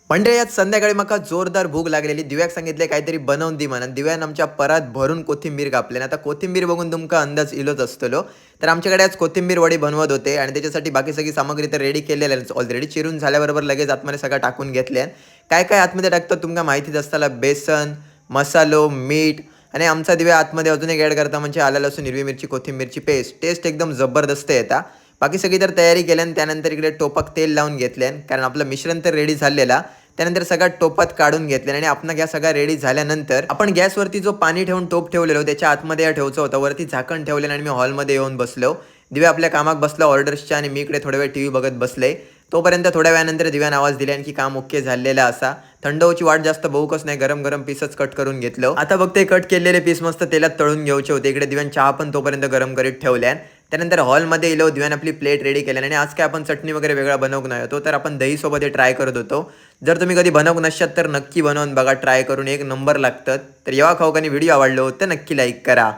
मंडळी आज संध्याकाळी मका जोरदार भूक लागलेली. दिव्याक सांगितले काहीतरी बनवून दे म्हणून. दिव्यान आमच्या परात भरून कोथिंबीर कापले. आता कोथिंबीर बघून तुमका अंदाज इलोच असतलो. तर आमच्याकडे आज कोथिंबीर वडी बनवत होते आणि त्याच्यासाठी बाकी सगळी सामग्री तर रेडी केलेली आहे ऑलरेडी. चिरून झाल्याबरोबर लगेच आतमध्ये सगळं टाकून घेतले. काय काय आतमध्ये टाकतं तुमका माहितीच असताला. बेसन, मसालो, मीठ आणि आमचा दिव्या आतमध्ये अजून एक ॲड करता म्हणजे आलं लसूण हिरवी मिरची कोथिंबीरची पेस्ट. टेस्ट एकदम जबरदस्त येता. बाकी सगळी तर तयारी केल्यान त्यानंतर इकडे टोपात तेल लावून घेतल्यान कारण आपलं मिश्रण तर रेडी झालेला. त्यानंतर सगळ्या टोपात काढून घेतले आणि आपण गॅस सगळा रेडी झाल्यानंतर आपण गॅसवरती जो पाणी ठेवून टोप ठेवलेलो त्याच्या आतमध्ये ठेवचं होतं. वरती झाकण ठेवलेलं आणि मी हॉलमध्ये येऊन बसलो. दिव्या आपल्या कामात बसला ऑर्डर्सच्या आणि मी इकडे थोड्या वेळ टीव्ही बघत बसले. तोपर्यंत थोड्या वेळानंतर दिव्याने आवाज दिला की काम ओके झालेला असा. थंड होची वाट जास्त बघूकच नाही, गरम गरम पीसच कट करून घेतलं. आता बघते कट केलेले पीस मस्त तेलात तळून घ्यायचे होते. इकडे दिव्यान चहा पण तोपर्यंत गरम करीत ठेवल्या. त्यानंतर हॉलमध्ये येलो. दिव्याने आपली प्लेट रेडी केल्या आणि आज काय आपण चटणी वगैरे वेगळा बनवू नाही होतो तर आपण दही सोबत हे ट्राय करत होतो. जर तुम्ही कधी बनवू नशात तर नक्की बनवून बघा, ट्राय करून एक नंबर लागतं. तर जेव्हा खाऊ व्हिडिओ आवडलो तर नक्की लाईक करा.